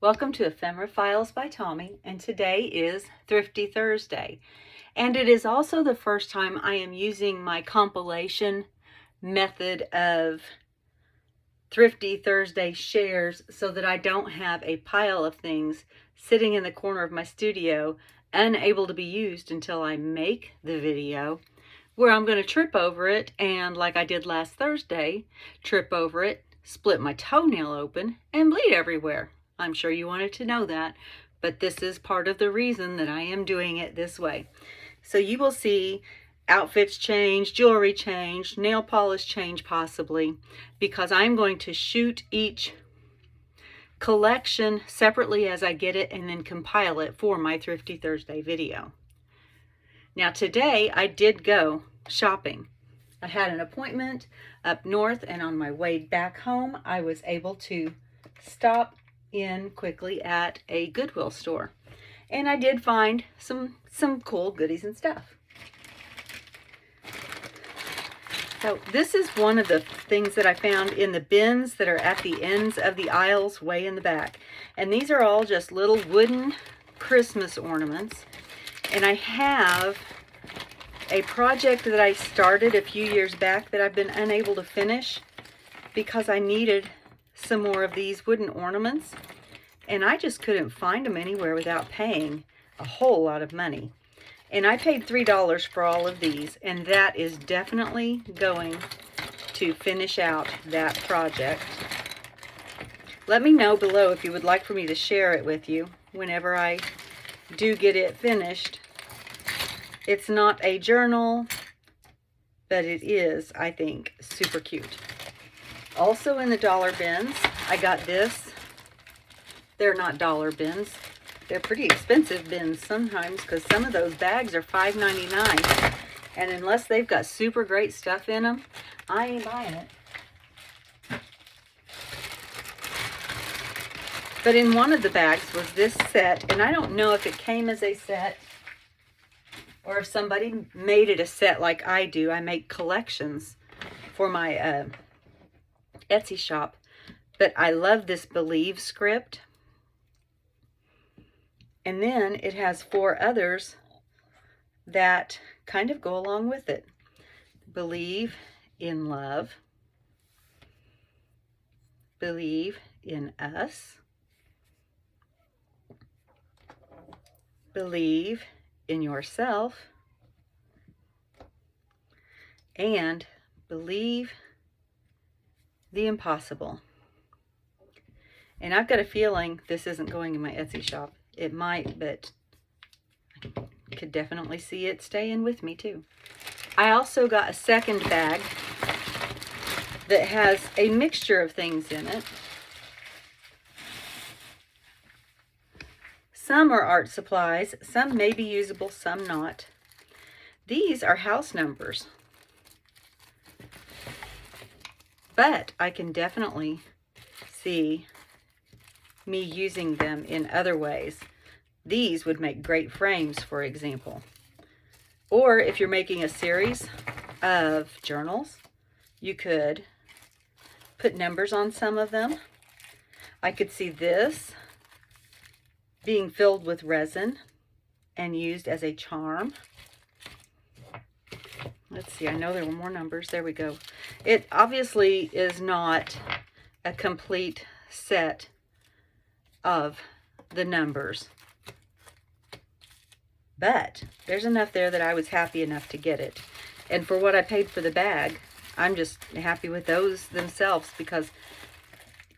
Welcome to Ephemera Files by Tommy, and today is Thrifty Thursday. And it is also the first time I am using my compilation method of Thrifty Thursday shares so that I don't have a pile of things sitting in the corner of my studio unable to be used until I make the video, where I'm going to trip over it and, like I did last Thursday, trip over it, split my toenail open, and bleed everywhere. I'm sure you wanted to know that, but this is part of the reason that I am doing it this way. So you will see outfits change, jewelry change, nail polish change possibly, because I'm going to shoot each collection separately as I get it and then compile it for my Thrifty Thursday video. Now today I did go shopping. I had an appointment up north, and on my way back home I was able to stop in quickly at a Goodwill store, and I did find some cool goodies and stuff. So this is one of the things that I found in the bins that are at the ends of the aisles way in the back, and these are all just little wooden Christmas ornaments. And I have a project that I started a few years back that I've been unable to finish because I needed some more of these wooden ornaments, and I just couldn't find them anywhere without paying a whole lot of money. And I paid $3 for all of these, and that is definitely going to finish out that project. Let me know below if you would like for me to share it with you whenever I do get it finished. It's not a journal, but it is, I think, super cute. Also in the dollar bins, I got this. They're not dollar bins. They're pretty expensive bins sometimes, because some of those bags are $5.99. And unless they've got super great stuff in them, I ain't buying it. But in one of the bags was this set, and I don't know if it came as a set or if somebody made it a set like I do. I make collections for my Etsy shop, but I love this Believe script, and then it has 4 others that kind of go along with it. Believe in love, believe in us, believe in yourself, and believe the impossible. And I've got a feeling this isn't going in my Etsy shop. It might, but I could definitely see it staying with me too. I also got a second bag that has a mixture of things in it. Some are art supplies, some may be usable, some not. These are house numbers, but I can definitely see me using them in other ways. These would make great frames, for example. Or if you're making a series of journals, you could put numbers on some of them. I could see this being filled with resin and used as a charm. Let's see, I know there were more numbers. There we go. It obviously is not a complete set of the numbers, but there's enough there that I was happy enough to get it. And for what I paid for the bag, I'm just happy with those themselves, because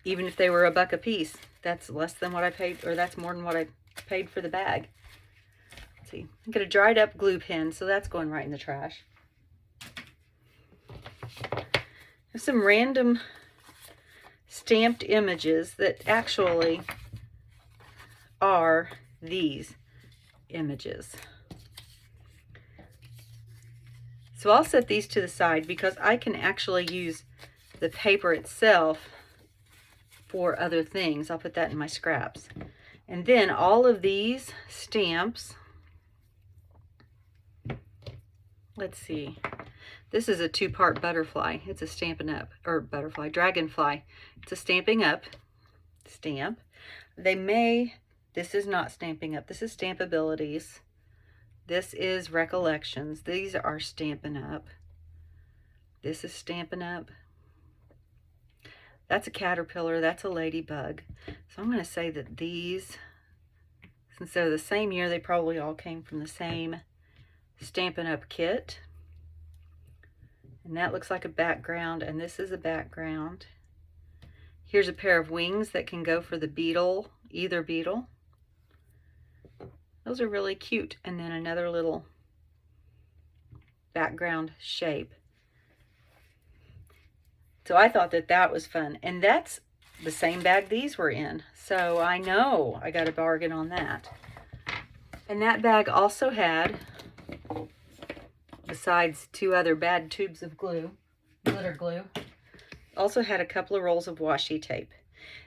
even if they were $1 a piece, that's less than what I paid, or that's more than what I paid for the bag. Let's see, I got a dried up glue pen, so that's going right in the trash. There's some random stamped images that actually are these images. So I'll set these to the side because I can actually use the paper itself for other things. I'll put that in my scraps. And then all of these stamps, let's see, this is a 2-part butterfly. It's a Stampin' Up, or butterfly, dragonfly. It's a Stamping Up stamp. They may, this is not Stampin' Up. This is Stampabilities. This is Recollections. These are Stampin' Up. This is Stampin' Up. That's a caterpillar. That's a ladybug. So I'm going to say that these, since they're the same year, they probably all came from the same Stampin' Up kit. And that looks like a background, and this is a background. Here's a pair of wings that can go for the beetle, either beetle. Those are really cute. And then another little background shape. So I thought that that was fun. And that's the same bag these were in. So I know I got a bargain on that. And that bag also had, besides 2 other bad tubes of glue, glitter glue, also had a couple of rolls of washi tape.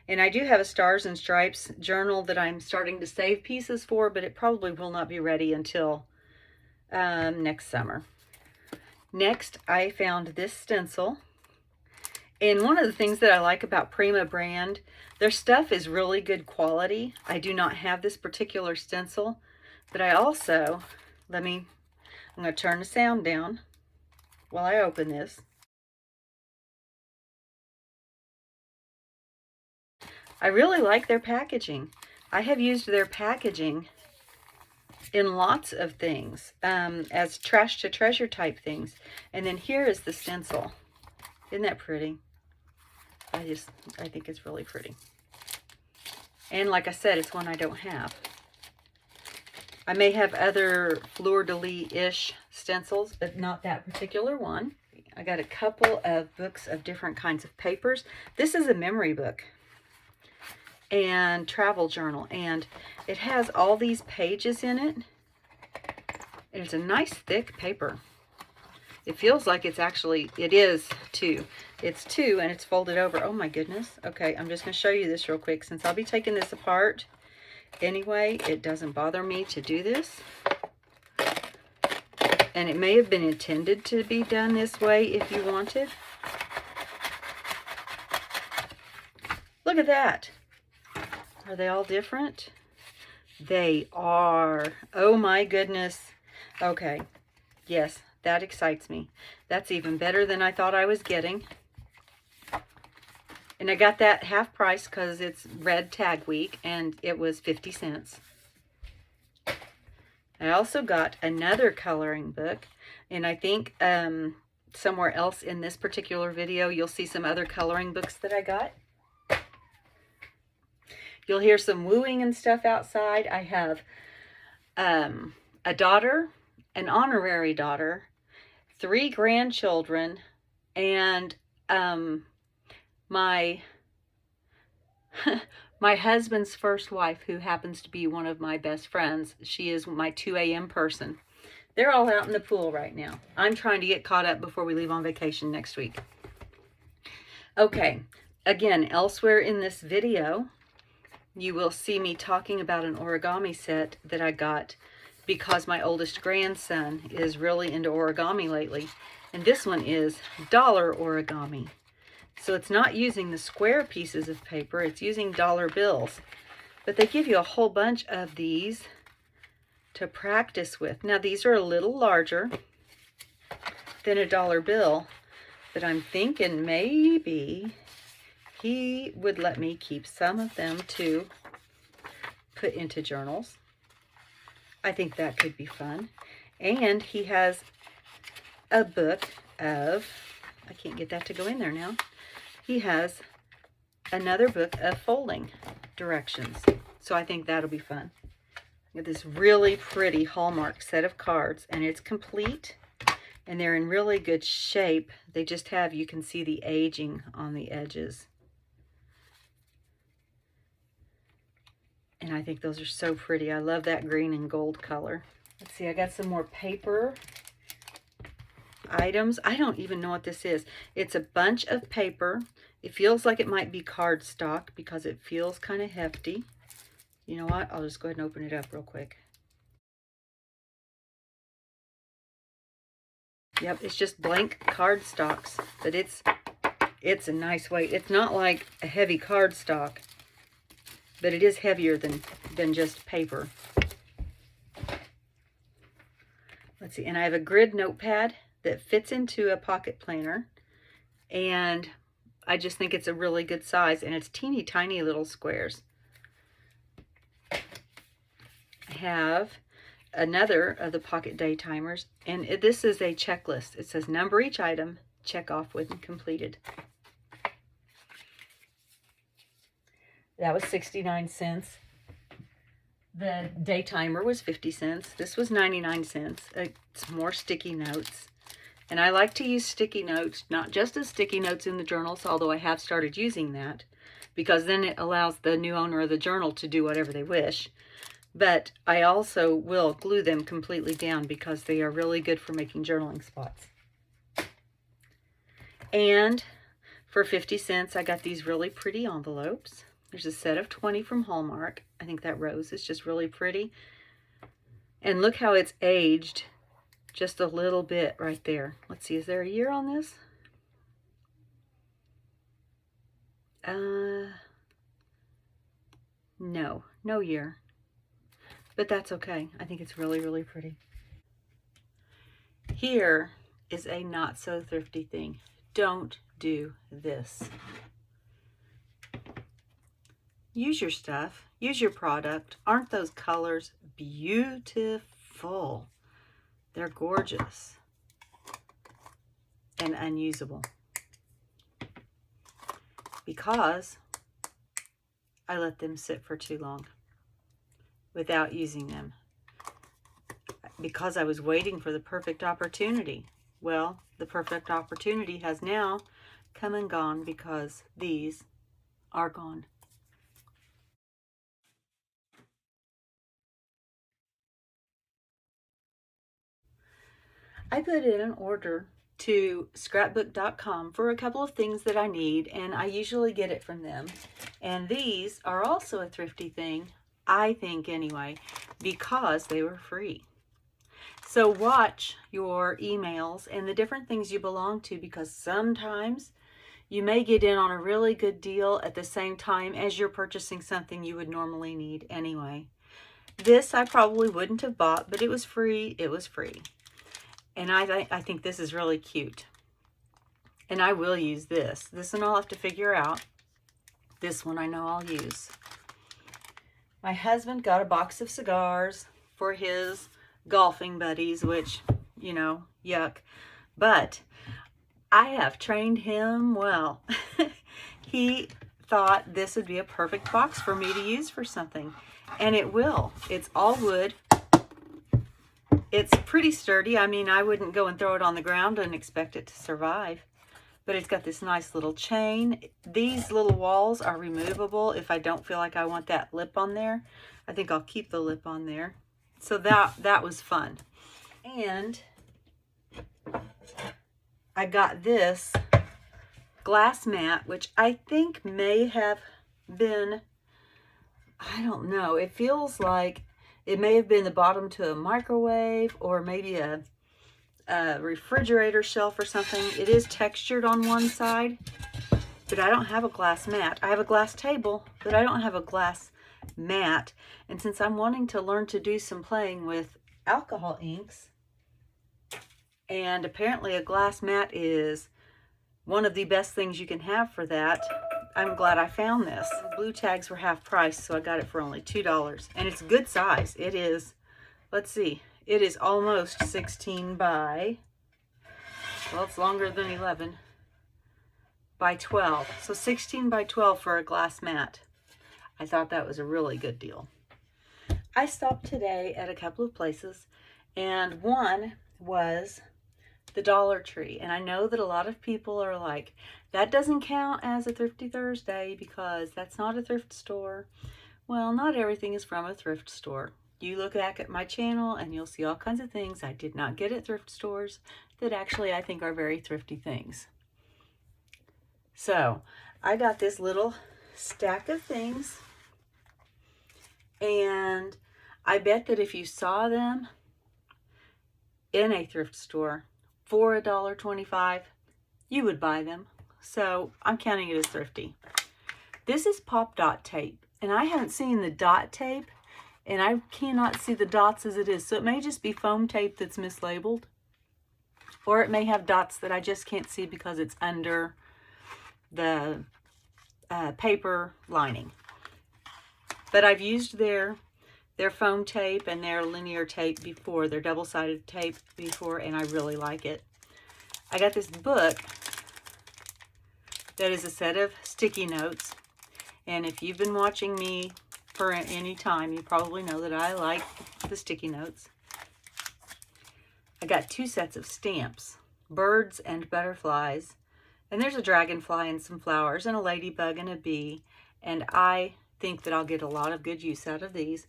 And I do have a Stars and Stripes journal that I'm starting to save pieces for, but it probably will not be ready until next summer. Next, I found this stencil. And one of the things that I like about Prima brand, their stuff is really good quality. I do not have this particular stencil, but I also, I'm going to turn the sound down while I open this. I really like their packaging. I have used their packaging in lots of things, as trash to treasure type things. And then here is the stencil. Isn't that pretty? I think it's really pretty. And like I said, it's one I don't have. I may have other fleur-de-lis-ish stencils, but not that particular one. I got a couple of books of different kinds of papers. This is a memory book and travel journal, and it has all these pages in it. And it's a nice thick paper. It feels like it's actually, it is 2. It's 2 and it's folded over. Oh my goodness. Okay, I'm just going to show you this real quick since I'll be taking this apart. Anyway, it doesn't bother me to do this. And it may have been intended to be done this way if you wanted. Look at that. Are they all different? They are. Oh my goodness. Okay. Yes, that excites me. That's even better than I thought I was getting. And I got that half price because it's red tag week and it was 50 cents. I also got another coloring book, and I think somewhere else in this particular video you'll see some other coloring books that I got. You'll hear some wooing and stuff outside. I have a daughter, an honorary daughter, 3 grandchildren, and my my husband's first wife, who happens to be one of my best friends. She is my 2 a.m. person. They're all out in the pool right now. I'm trying to get caught up before we leave on vacation next week. Okay, again, elsewhere in this video, you will see me talking about an origami set that I got because my oldest grandson is really into origami lately. And this one is dollar origami. So it's not using the square pieces of paper, it's using dollar bills. But they give you a whole bunch of these to practice with. Now these are a little larger than a dollar bill, but I'm thinking maybe he would let me keep some of them to put into journals. I think that could be fun. And he has a book of, I can't get that to go in there now. He has another book of folding directions. So I think that'll be fun. Got this really pretty Hallmark set of cards, and it's complete, and they're in really good shape. They just have, you can see the aging on the edges. And I think those are so pretty. I love that green and gold color. Let's see, I got some more paper items. I don't even know what this is. It's a bunch of paper. It feels like it might be cardstock because it feels kind of hefty. You know what? I'll just go ahead and open it up real quick. Yep, it's just blank cardstocks, but it's a nice weight. It's not like a heavy cardstock. but it is heavier than just paper. Let's see, and I have a grid notepad that fits into a pocket planner, and I just think it's a really good size, and it's teeny tiny little squares. I have another of the pocket day timers, and this is a checklist. It says number each item, check off when completed. That was 69 cents. The day timer was 50 cents. This was 99 cents. It's more sticky notes. And I like to use sticky notes, not just as sticky notes in the journals, although I have started using that, because then it allows the new owner of the journal to do whatever they wish. But I also will glue them completely down because they are really good for making journaling spots. And for 50 cents, I got these really pretty envelopes. There's a set of 20 from Hallmark. I think that rose is just really pretty. And look how it's aged just a little bit right there. Let's see, is there a year on this? No year. But that's okay. I think it's really, really pretty. Here is a not so thrifty thing. Don't do this. Use your stuff. Use your product. Aren't those colors beautiful? They're gorgeous and unusable because I let them sit for too long without using them, because I was waiting for the perfect opportunity. Well, the perfect opportunity has now come and gone because these are gone. I put in an order to scrapbook.com for a couple of things that I need, and I usually get it from them. And these are also a thrifty thing, I think anyway, because they were free. So watch your emails and the different things you belong to, because sometimes you may get in on a really good deal at the same time as you're purchasing something you would normally need anyway. This I probably wouldn't have bought, but it was free. It was free. And I think this is really cute. And I will use this. This one I'll have to figure out. This one I know I'll use. My husband got a box of cigars for his golfing buddies, which, you know, yuck. But I have trained him well. He thought this would be a perfect box for me to use for something. And it will. It's all wood. It's pretty sturdy. I mean, I wouldn't go and throw it on the ground and expect it to survive. But it's got this nice little chain. These little walls are removable if I don't feel like I want that lip on there. I think I'll keep the lip on there. So that was fun. And I got this glass mat, which I think may have been, I don't know, it feels like it may have been the bottom to a microwave or maybe a refrigerator shelf or something. It is textured on one side, but I don't have a glass mat. I have a glass table, but I don't have a glass mat. And since I'm wanting to learn to do some playing with alcohol inks, and apparently a glass mat is one of the best things you can have for that, I'm glad I found this. The blue tags were half price, so I got it for only $2. And it's good size. It is, let's see, it is almost 16 by, well, it's longer than 11, by 12. So 16 by 12 for a glass mat. I thought that was a really good deal. I stopped today at a couple of places, and one was the Dollar Tree. And I know that a lot of people are like, that doesn't count as a Thrifty Thursday because that's not a thrift store. Well, not everything is from a thrift store. You look back at my channel and you'll see all kinds of things I did not get at thrift stores that actually I think are very thrifty things. So I got this little stack of things, and I bet that if you saw them in a thrift store for $1.25, you would buy them. So I'm counting it as thrifty. This is pop dot tape, And I haven't seen the dot tape, and I cannot see the dots as it is. So it may just be foam tape that's mislabeled, or it may have dots that I just can't see because it's under the paper lining. But I've used their foam tape and their linear tape before, their double-sided tape before, and I really like it. I got this book that is a set of sticky notes, and if you've been watching me for any time, you probably know that I like the sticky notes. I got 2 sets of stamps, birds and butterflies, and there's a dragonfly and some flowers and a ladybug and a bee, and I think that I'll get a lot of good use out of these.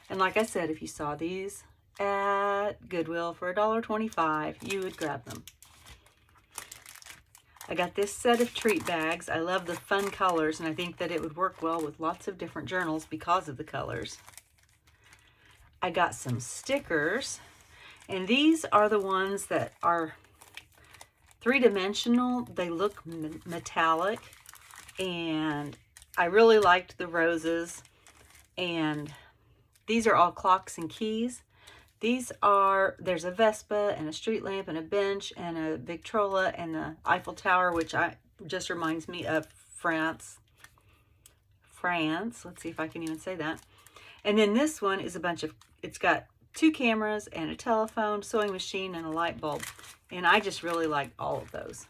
And like I said, if you saw these at Goodwill for $1.25, you would grab them. I got this set of treat bags. I love the fun colors, and I think that it would work well with lots of different journals because of the colors. I got some stickers, and these are the ones that are 3-dimensional. They look metallic, and I really liked the roses, and these are all clocks and keys. These are, there's a Vespa and a street lamp and a bench and a Victrola and the Eiffel Tower, which just reminds me of France. Let's see if I can even say that. And then this one is a bunch of, it's got 2 cameras and a telephone, sewing machine, and a light bulb. And I just really like all of those.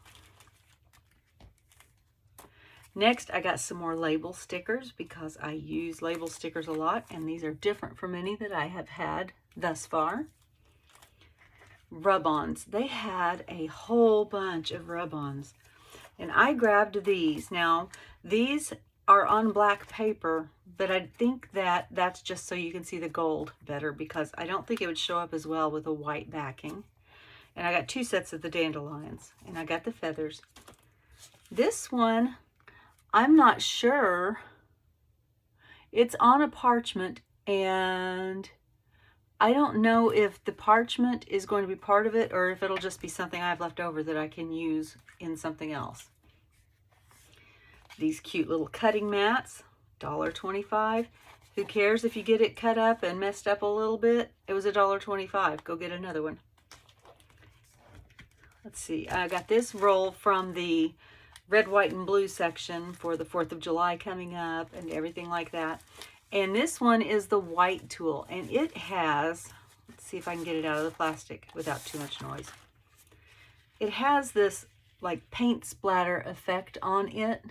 Next, I got some more label stickers because I use label stickers a lot, and these are different from any that I have had thus far. Rub-ons. They had a whole bunch of rub-ons, and I grabbed these. Now, these are on black paper, but I think that that's just so you can see the gold better, because I don't think it would show up as well with a white backing. And I got 2 sets of the dandelions, and I got the feathers. This one, I'm not sure. It's on a parchment, and I don't know if the parchment is going to be part of it or if it'll just be something I have left over that I can use in something else. These cute little cutting mats, $1.25. Who cares if you get it cut up and messed up a little bit? It was $1.25. Go get another one. Let's see. I got this roll from the red, white, and blue section for the 4th of July coming up and everything like that. And this one is the white tool, and it has, let's see if I can get it out of the plastic without too much noise. It has this like paint splatter effect on it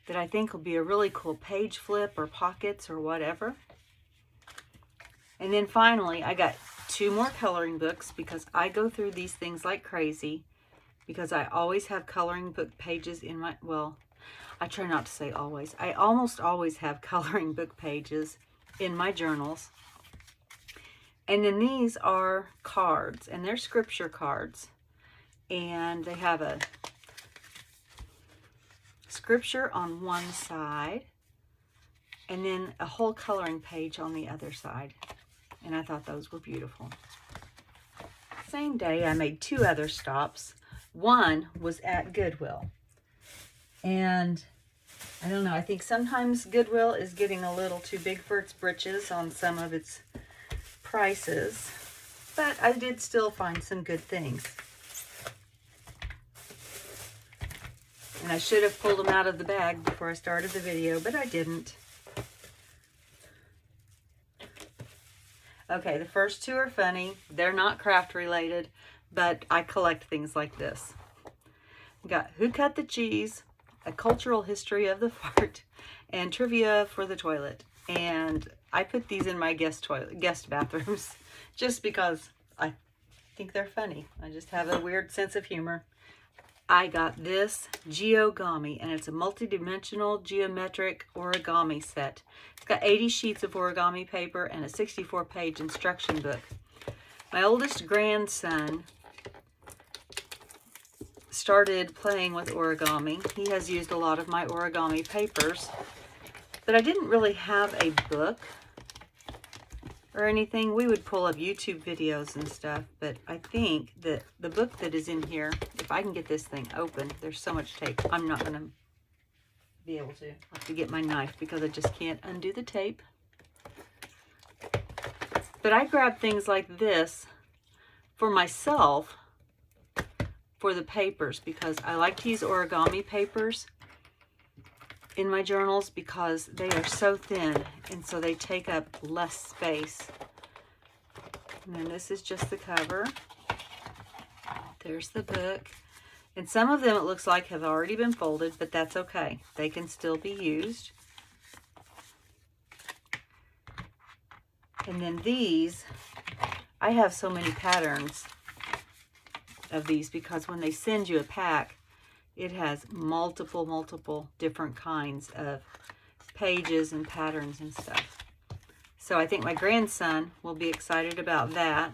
that I think will be a really cool page flip or pockets or whatever. And then finally, I got 2 more coloring books because I go through these things like crazy, because I always have coloring book pages in my, well, I try not to say always. I almost always have coloring book pages in my journals. And then these are cards, and they're scripture cards. And they have a scripture on one side, and then a whole coloring page on the other side. And I thought those were beautiful. Same day, I made 2 other stops. One was at Goodwill. And I don't know, I think sometimes Goodwill is getting a little too big for its britches on some of its prices. But I did still find some good things. And I should have pulled them out of the bag before I started the video, but I didn't. Okay, the first 2 are funny. They're not craft related, but I collect things like this. We got Who Cut the Cheese, A Cultural History of the Fart, and Trivia for the Toilet. And I put these in my guest bathrooms just because I think they're funny. I just have a weird sense of humor. I got this Origami, and it's a multi-dimensional geometric origami set. It's got 80 sheets of origami paper and a 64-page instruction book. My oldest grandson started playing with origami. He has used a lot of my origami papers, but I didn't really have a book or anything. We would pull up YouTube videos and stuff, but I think that the book that is in here, if I can get this thing open, there's so much tape, I'm not going to be able to. I have to get my knife because I just can't undo the tape. But I grabbed things like this for myself for the papers because I like to use origami papers in my journals because they are so thin and so they take up less space. And then this is just the cover. There's the book. And some of them it looks like have already been folded, but that's okay. They can still be used. And then these, I have so many patterns of these because when they send you a pack, it has multiple different kinds of pages and patterns and stuff. So I think my grandson will be excited about that.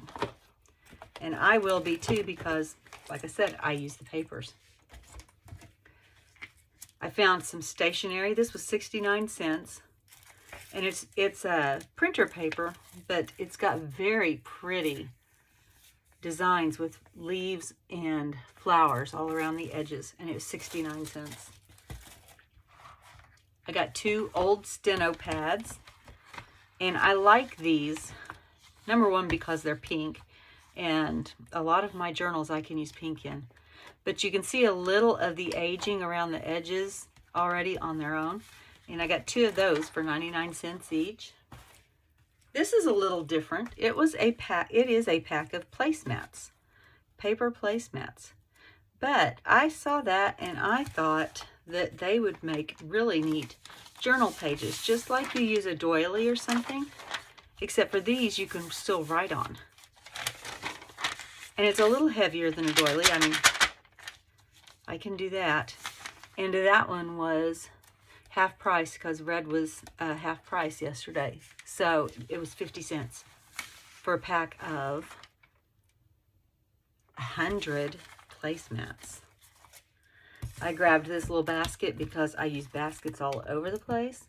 And I will be too because, like I said, I use the papers. I found some stationery. This was 69 cents. And it's a printer paper, but it's got very pretty designs with leaves and flowers all around the edges. And it was 69 cents. I got 2 old steno pads. And I like these, number one, because they're pink. And a lot of my journals I can use pink in. But you can see a little of the aging around the edges already on their own. And I got 2 of those for 99 cents each. This is a little different. It is a pack of placemats, paper placemats. But I saw that and I thought that they would make really neat journal pages, just like you use a doily or something, except for these you can still write on. And it's a little heavier than a doily. I mean, I can do that. And that one was half price because red was half price yesterday. So it was 50 cents for a pack of 100 placemats. I grabbed this little basket because I use baskets all over the place.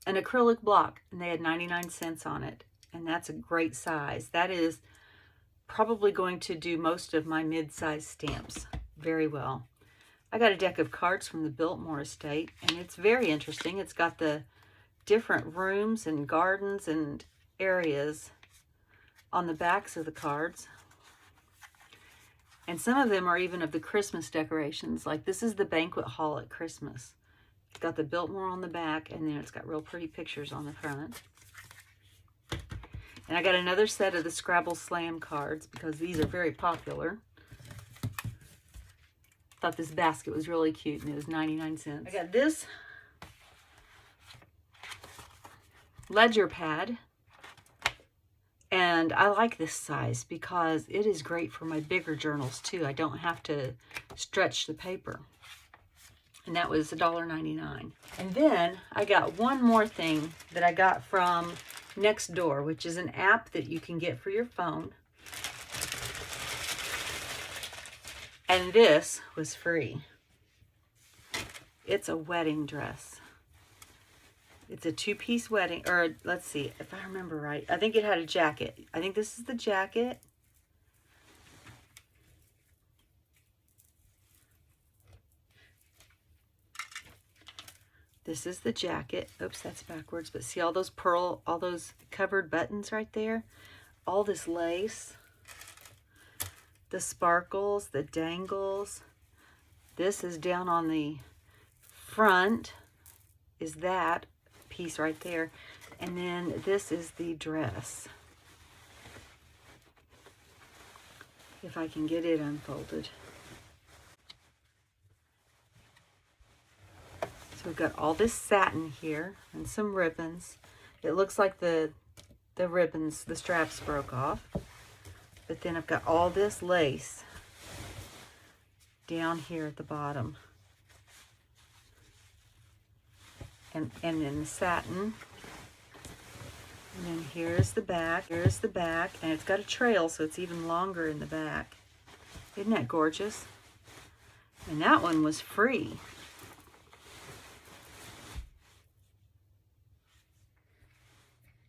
An acrylic block, and they had 99 cents on it. And that's a great size. That is probably going to do most of my mid-size stamps very well. I got a deck of cards from the Biltmore estate, and it's very interesting. It's got the different rooms and gardens and areas on the backs of the cards. And some of them are even of the Christmas decorations. Like this is the banquet hall at Christmas. It's got the Biltmore on the back, and then it's got real pretty pictures on the front. And I got another set of the Scrabble Slam cards because these are very popular. Thought this basket was really cute and it was 99 cents. I got this ledger pad, and I like this size because it is great for my bigger journals too. I don't have to stretch the paper. And that was $1.99. And then I got one more thing that I got from Nextdoor, which is an app that you can get for your phone. And this was free. It's a wedding dress. It's a 2-piece wedding, or let's see if I remember right. I think it had a jacket. I think this is the jacket. This is the jacket. Oops, that's backwards. But see all those all those covered buttons right there? All this lace. The sparkles, the dangles. This is down on the front, is that piece right there. And then this is the dress. If I can get it unfolded. So we've got all this satin here and some ribbons. It looks like the ribbons, the straps broke off. But then I've got all this lace down here at the bottom. And then the satin. And then here's the back. Here's the back. And it's got a trail, so it's even longer in the back. Isn't that gorgeous? And that one was free.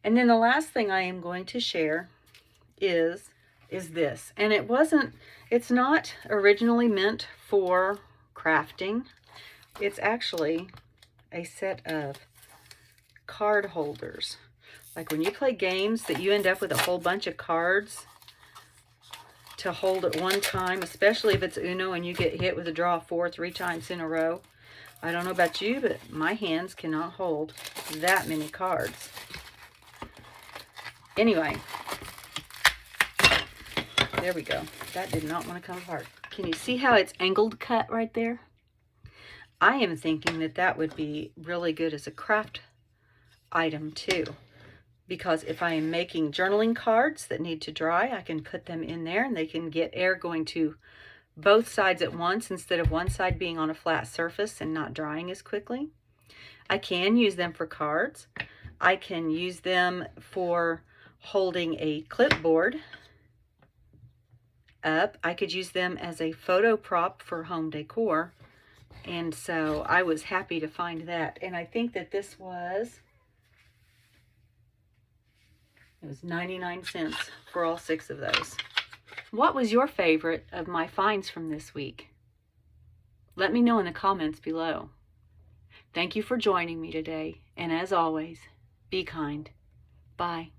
And then the last thing I am going to share is this. And it's not originally meant for crafting. It's actually a set of card holders. Like when you play games that you end up with a whole bunch of cards to hold at one time, especially if it's Uno and you get hit with a draw 4 3 times in a row. I don't know about you, but my hands cannot hold that many cards. Anyway, there we go. That did not want to come apart. Can you see how it's angled cut right there? I am thinking that that would be really good as a craft item too, because if I am making journaling cards that need to dry, I can put them in there and they can get air going to both sides at once instead of one side being on a flat surface and not drying as quickly. I can use them for cards. I can use them for holding a clipboard up. I could use them as a photo prop for home decor. And so I was happy to find that. And I think that this was, it was 99 cents for all 6 of those. What was your favorite of my finds from this week? Let me know in the comments below. Thank you for joining me today. And as always, be kind. Bye.